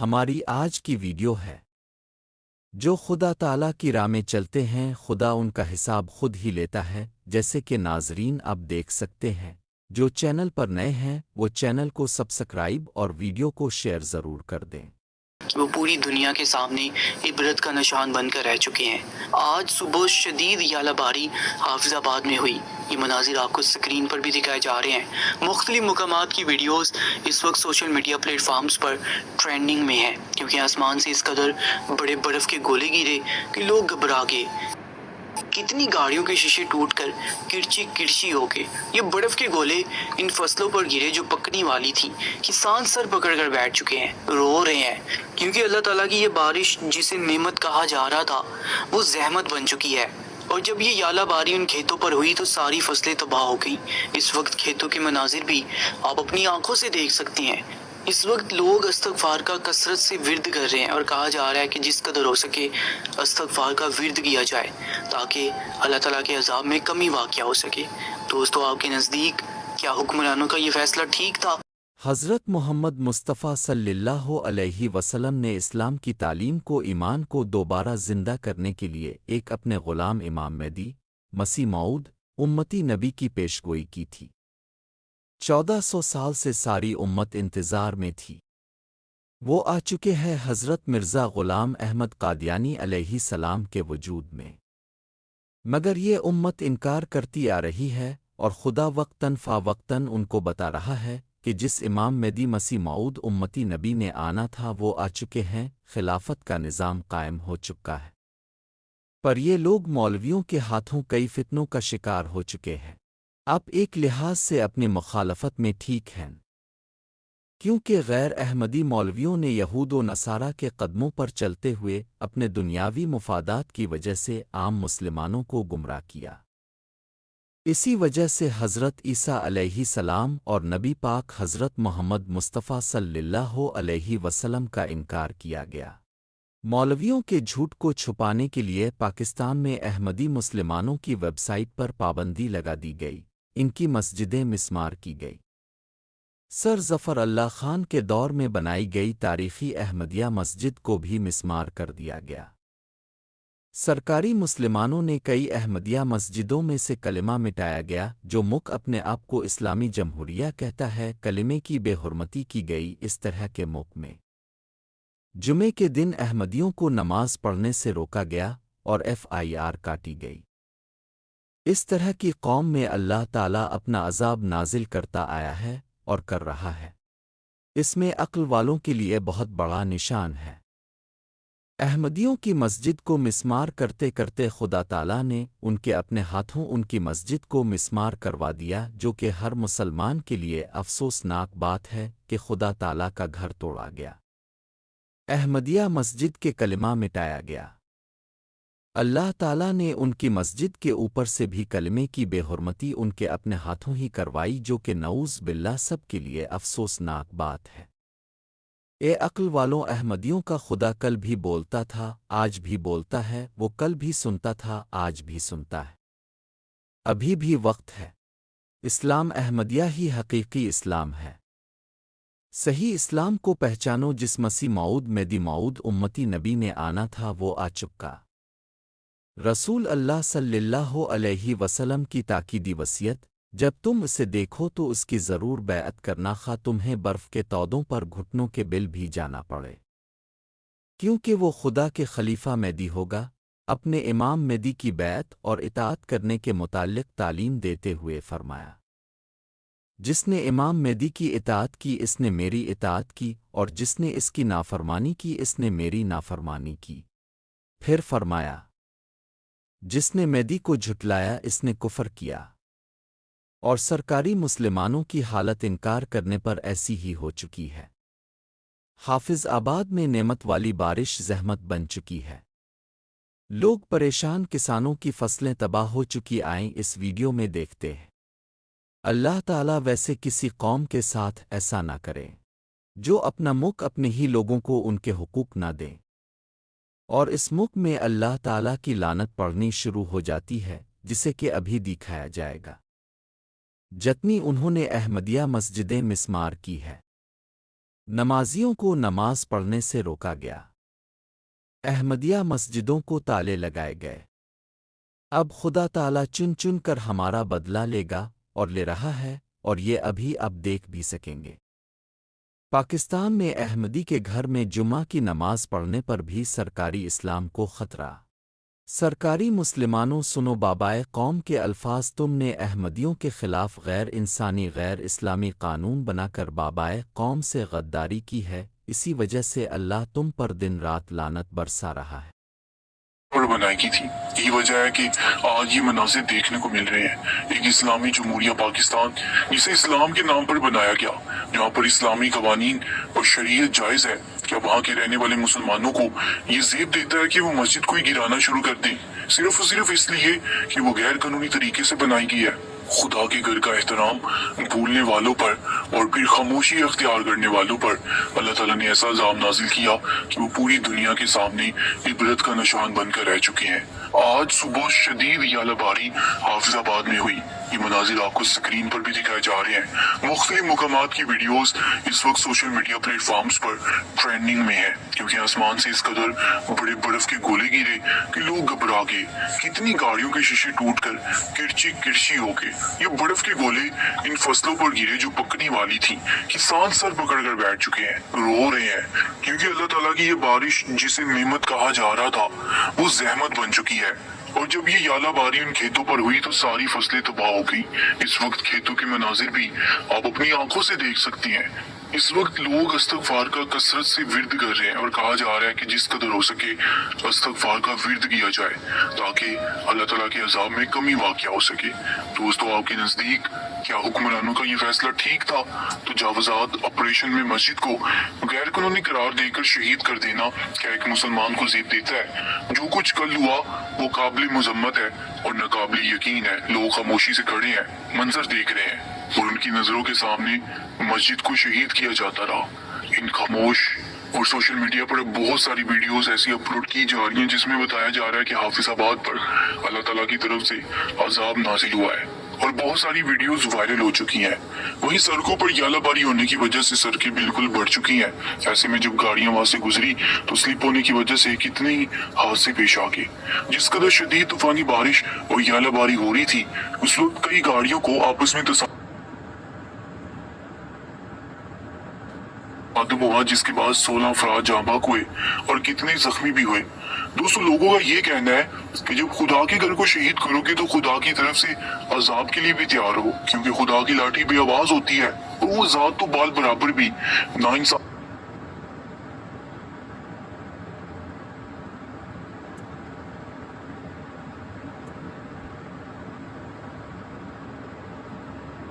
ہماری آج کی ویڈیو ہے۔ جو خدا تعالیٰ کی راہ میں چلتے ہیں خدا ان کا حساب خود ہی لیتا ہے، جیسے کہ ناظرین آپ دیکھ سکتے ہیں۔ جو چینل پر نئے ہیں وہ چینل کو سبسکرائب اور ویڈیو کو شیئر ضرور کر دیں۔ وہ پوری دنیا کے سامنے عبرت کا نشان بن کر رہ چکے ہیں۔ آج صبح شدید یالہ باری حافظ آباد میں ہوئی۔ یہ مناظر آپ کو سکرین پر بھی دکھائے جا رہے ہیں۔ مختلف مقامات کی ویڈیوز اس وقت سوشل میڈیا پلیٹ فارمز پر ٹرینڈنگ میں ہیں، کیونکہ آسمان سے اس قدر بڑے برف کے گولے گرے کہ لوگ گھبرا گئے۔ کتنی گاڑیوں کے شیشے ٹوٹ کر کرچی کرچی ہو گئے۔ یہ برف کے گولے ان فصلوں پر گرے جو پکنے والی تھی۔ کسان سر پکڑ کر بیٹھ چکے ہیں، رو رہے ہیں، کیونکہ اللہ تعالیٰ کی یہ بارش جسے نعمت کہا جا رہا تھا وہ زحمت بن چکی ہے۔ اور جب یہ یالہ باری ان کھیتوں پر ہوئی تو ساری فصلیں تباہ ہو گئیں۔ اس وقت کھیتوں کے مناظر بھی آپ اپنی آنکھوں سے دیکھ سکتے ہیں۔ اس وقت لوگ استغفار کا کثرت سے ورد کر رہے ہیں، اور کہا جا رہا ہے کہ جس قدر ہو سکے استغفار کا ورد کیا جائے تاکہ اللہ تعالیٰ کے عذاب میں کمی واقع ہو سکے۔ دوستو، آپ کے نزدیک کیا حکمرانوں کا یہ فیصلہ ٹھیک تھا؟ حضرت محمد مصطفیٰ صلی اللہ علیہ وسلم نے اسلام کی تعلیم کو، ایمان کو دوبارہ زندہ کرنے کے لیے ایک اپنے غلام امام مہدی مسیح موعود امتی نبی کی پیشگوئی کی تھی۔ 1400 سال سے ساری امت انتظار میں تھی۔ وہ آ چکے ہیں حضرت مرزا غلام احمد قادیانی علیہ السلام کے وجود میں، مگر یہ امت انکار کرتی آ رہی ہے، اور خدا وقتاً فوقتاً ان کو بتا رہا ہے کہ جس امام مہدی مسیح موعود امتی نبی نے آنا تھا وہ آ چکے ہیں، خلافت کا نظام قائم ہو چکا ہے۔ پر یہ لوگ مولویوں کے ہاتھوں کئی فتنوں کا شکار ہو چکے ہیں۔ آپ ایک لحاظ سے اپنی مخالفت میں ٹھیک ہیں، کیونکہ غیر احمدی مولویوں نے یہود و نصارہ کے قدموں پر چلتے ہوئے اپنے دنیاوی مفادات کی وجہ سے عام مسلمانوں کو گمراہ کیا۔ اسی وجہ سے حضرت عیسیٰ علیہ السلام اور نبی پاک حضرت محمد مصطفیٰ صلی اللہ علیہ وسلم کا انکار کیا گیا۔ مولویوں کے جھوٹ کو چھپانے کے لیے پاکستان میں احمدی مسلمانوں کی ویب سائٹ پر پابندی لگا دی گئی، ان کی مسجدیں مسمار کی گئی۔ سر ظفر اللہ خان کے دور میں بنائی گئی تاریخی احمدیہ مسجد کو بھی مسمار کر دیا گیا۔ سرکاری مسلمانوں نے کئی احمدیہ مسجدوں میں سے کلمہ مٹایا گیا، جو ملک اپنے آپ کو اسلامی جمہوریہ کہتا ہے۔ کلمے کی بے حرمتی کی گئی۔ اس طرح کے ملک میں جمعے کے دن احمدیوں کو نماز پڑھنے سے روکا گیا اور FIR کاٹی گئی۔ اس طرح کی قوم میں اللہ تعالیٰ اپنا عذاب نازل کرتا آیا ہے اور کر رہا ہے۔ اس میں عقل والوں کے لیے بہت بڑا نشان ہے۔ احمدیوں کی مسجد کو مسمار کرتے کرتے خدا تعالیٰ نے ان کے اپنے ہاتھوں ان کی مسجد کو مسمار کروا دیا، جو کہ ہر مسلمان کے لیے افسوسناک بات ہے کہ خدا تعالیٰ کا گھر توڑا گیا، احمدیہ مسجد کے کلمہ مٹایا گیا۔ اللہ تعالیٰ نے ان کی مسجد کے اوپر سے بھی کلمے کی بے حرمتی ان کے اپنے ہاتھوں ہی کروائی، جو کہ نعوذ باللہ سب کے لیے افسوسناک بات ہے۔ اے عقل والوں، احمدیوں کا خدا کل بھی بولتا تھا، آج بھی بولتا ہے، وہ کل بھی سنتا تھا، آج بھی سنتا ہے، ابھی بھی وقت ہے۔ اسلام احمدیہ ہی حقیقی اسلام ہے۔ صحیح اسلام کو پہچانو، جس مسیح موعود مہدی موعود امتی نبی نے آنا تھا وہ آ چکا۔ رسول اللہ صلی اللہ علیہ وسلم کی تاکیدی وصیت، جب تم اسے دیکھو تو اس کی ضرور بیعت کرنا، خواہ تمہیں برف کے تودوں پر گھٹنوں کے بل بھی جانا پڑے، کیونکہ وہ خدا کے خلیفہ مہدی ہوگا۔ اپنے امام مہدی کی بیعت اور اطاعت کرنے کے متعلق تعلیم دیتے ہوئے فرمایا، جس نے امام مہدی کی اطاعت کی اس نے میری اطاعت کی، اور جس نے اس کی نافرمانی کی اس نے میری نافرمانی کی۔ پھر فرمایا، جس نے مہدی کو جھٹلایا اس نے کفر کیا۔ اور سرکاری مسلمانوں کی حالت انکار کرنے پر ایسی ہی ہو چکی ہے۔ حافظ آباد میں نعمت والی بارش زحمت بن چکی ہے۔ لوگ پریشان، کسانوں کی فصلیں تباہ ہو چکی۔ آئیں اس ویڈیو میں دیکھتے ہیں۔ اللہ تعالیٰ ویسے کسی قوم کے ساتھ ایسا نہ کرے جو اپنا ملک اپنے ہی لوگوں کو ان کے حقوق نہ دیں، اور اس ملک میں اللہ تعالیٰ کی لعنت پڑنی شروع ہو جاتی ہے، جسے کہ ابھی دکھایا جائے گا۔ جتنی انہوں نے احمدیہ مسجدیں مسمار کی ہے، نمازیوں کو نماز پڑھنے سے روکا گیا۔ احمدیہ مسجدوں کو تالے لگائے گئے۔ اب خدا تعالیٰ چن چن کر ہمارا بدلہ لے گا اور لے رہا ہے، اور یہ ابھی اب دیکھ بھی سکیں گے۔ پاکستان میں احمدی کے گھر میں جمعہ کی نماز پڑھنے پر بھی سرکاری اسلام کو خطرہ۔ سرکاری مسلمانوں سنو، بابائے قوم کے الفاظ، تم نے احمدیوں کے خلاف غیر انسانی غیر اسلامی قانون بنا کر بابائے قوم سے غداری کی ہے، اسی وجہ سے اللہ تم پر دن رات لعنت برسا رہا ہے۔ بنائی کی تھی، یہی وجہ ہے کہ آج یہ مناظر دیکھنے کو مل رہے ہیں۔ ایک اسلامی جمہوریہ پاکستان جسے اسلام کے نام پر بنایا گیا، جہاں پر اسلامی قوانین اور شریعت جائز ہے، کیا وہاں کے رہنے والے مسلمانوں کو یہ زیب دیتا ہے کہ وہ مسجد کو ہی گرانا شروع کر دیں، صرف اور صرف اس لیے کہ وہ غیر قانونی طریقے سے بنائی گئی ہے؟ خدا کے گھر کا احترام بھولنے والوں پر اور پھر خاموشی اختیار کرنے والوں پر اللہ تعالیٰ نے ایسا عذاب نازل کیا کہ وہ پوری دنیا کے سامنے عبرت کا نشان بن کر رہ چکے ہیں۔ آج صبح شدید یالہ باری حافظ آباد میں ہوئی۔ یہ مناظر آپ کو سکرین پر بھی دکھائے جا رہے ہیں۔ مختلف مقامات کی ویڈیوز اس وقت سوشل میڈیا پلیٹ فارمز پر ٹرینڈنگ میں ہے، کیونکہ آسمان سے اس قدر بڑے برف کے گولے گرے کہ لوگ گھبرا گئے۔ کتنی گاڑیوں کے شیشے ٹوٹ کر کرچی کرچی ہو گئے۔ یہ برف کے گولے ان فصلوں پر گرے جو پکنے والی تھی۔ کسان سر پکڑ کر بیٹھ چکے ہیں، رو رہے ہیں، کیونکہ اللہ تعالیٰ کی یہ بارش جسے نعمت کہا جا رہا تھا وہ زحمت بن چکی ہے۔ اور جب یہ یالہ باری ان کھیتوں پر ہوئی تو ساری فصلیں تباہ ہو گئی۔ اس وقت کھیتوں کے مناظر بھی آپ اپنی آنکھوں سے دیکھ سکتے ہیں۔ اس وقت لوگ استغفار کا کثرت سے ورد کر رہے ہیں، اور کہا جا رہا ہے کہ جس قدر ہو سکے استغفار کا ورد کیا جائے تاکہ اللہ تعالیٰ کے عذاب میں کمی واقع ہو سکے۔ دوستو، آپ کے نزدیک کیا حکمرانوں کا یہ فیصلہ ٹھیک تھا؟ تجاوزات آپریشن میں مسجد کو غیر قانونی قرار دے کر شہید کر دینا کیا ایک مسلمان کو زیب دیتا ہے؟ جو کچھ کل ہوا وہ قابل مذمت ہے اور ناقابل یقین ہے۔ لوگ خاموشی سے کھڑے ہیں، منظر دیکھ رہے ہیں، اور ان کی نظروں کے سامنے مسجد کو شہید کیا جاتا رہا۔ ان خاموش اور سوشل میڈیا پر بہت ساری ویڈیوز ایسی اپلوڈ کی جا رہی ہیں جس میں بتایا جا رہا ہے کہ حافظ آباد پر اللہ تعالیٰ کی طرف سے عذاب نازل ہوا ہے، اور بہت ساری ویڈیوز وائرل ہو چکی ہیں۔ وہیں سڑکوں پر یالہ باری ہونے کی وجہ سے سڑکیں بالکل بڑھ چکی ہیں۔ ایسے میں جب گاڑیاں وہاں سے گزری تو سلپ ہونے کی وجہ سے کتنے ہی حادثے پیش آ گئے۔ جس قدر شدید طوفانی بارش اور یالہ باری ہو رہی تھی، اس وقت کئی گاڑیوں کو آپس میں تصادم ہوا، جس کے بعد 16 افراد جاں بحق ہوئے اور کتنے زخمی بھی ہوئے۔ دوستو، لوگوں کا یہ کہنا ہے کہ جب خدا کے گھر کو شہید کرو گے تو خدا کی طرف سے عذاب کے لیے بھی تیار ہو، کیونکہ خدا کی لاٹھی بے آواز ہوتی ہے، اور وہ ذات تو بال برابر بھی ناانصاف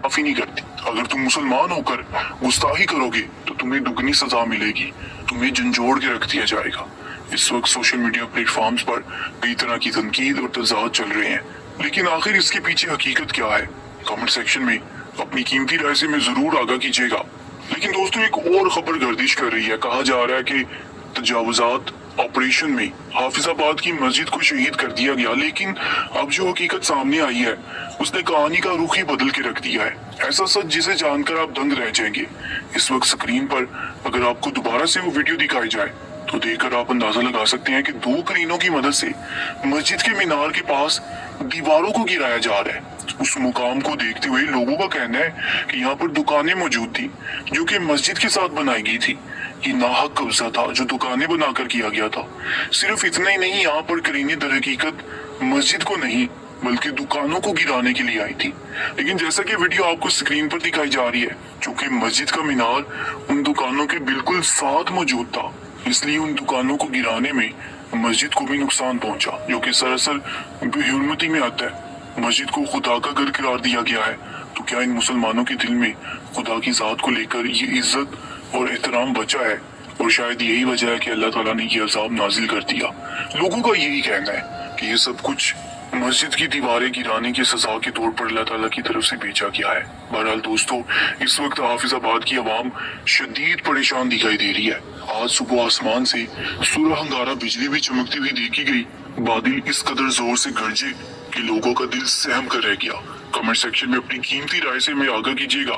معافی نہیں کرتی۔ اگر تم مسلمان ہو کر گستاخی کرو گے تو تمہیں دگنی سزا ملے گی، تمہیں جھنجھوڑ کے رکھ دیا جائے گا۔ اس وقت سوشل میڈیا پلیٹ فارمز پر کئی طرح کی تنقید اور تضاد چل رہے ہیں، لیکن آخر اس کے پیچھے حقیقت کیا ہے؟ کمنٹ سیکشن میں اپنی قیمتی رائے سے میں ضرور آگاہ کیجیے گا۔ لیکن دوستوں، ایک اور خبر گردش کر رہی ہے۔ کہا جا رہا ہے کہ تجاوزات آپریشن میں حافظ آباد کی مسجد کو شہید کر دیا گیا، لیکن اب جو حقیقت سامنے آئی ہے اس نے کہانی کا رخ ہی بدل کے رکھ دیا ہے۔ ایسا سچ جسے جان کر آپ دنگ رہ جائیں گے۔ اس وقت سکرین پر اگر آپ کو دوبارہ سے وہ ویڈیو دکھائی جائے تو دیکھ کر آپ اندازہ لگا سکتے ہیں کہ 2 کرینوں کی مدد سے مسجد کے مینار کے پاس دیواروں کو گرایا جا رہا ہے۔ اس مقام کو دیکھتے ہوئے لوگوں کا کہنا ہے کہ یہاں پر دکانیں موجود تھی جو کہ مسجد کے ساتھ بنائی گئی تھی۔ یہ ناحق قبضہ تھا جو دکانیں بنا کر کیا گیا تھا۔ صرف اتنا ہی نہیں، یہاں پر کرینے در حقیقت مسجد کو نہیں بلکہ دکانوں کو گرانے کے لیے آئی تھی۔ لیکن جیسا کہ ویڈیو آپ کو سکرین پر دکھائی جا رہی ہے، چونکہ مسجد کا مینار ان دکانوں کے بالکل ساتھ موجود تھا، اس لیے ان دکانوں کو گرانے میں مسجد کو بھی نقصان پہنچا، جو کہ سراسر بے حرمتی میں آتا ہے۔ مسجد کو خدا کا گھر قرار دیا گیا ہے، تو کیا ان مسلمانوں کے دل میں خدا کی ذات کو لے کر یہ عزت اور احترام بچا ہے؟ اور شاید یہی وجہ ہے کہ اللہ تعالیٰ نے یہ عذاب نازل کر دیا۔ لوگوں کا یہی کہنا ہے کہ یہ سب کچھ مسجد کی دیواریں گرانے کی سزا کے طور پر اللہ تعالیٰ کی طرف سے بھیجا گیا ہے۔ بہرحال دوستو، اس وقت حافظ آباد کی عوام شدید پریشان دکھائی دے رہی ہے۔ آج صبح آسمان سے سورہ ہنگارہ بجلی بھی چمکتی ہوئی دیکھی گئی۔ بادل اس قدر زور سے گرجے کہ لوگوں کا دل سہم کر رہ گیا۔ کمنٹ سیکشن میں اپنی قیمتی رائے سے میں آگاہ کیجیے گا۔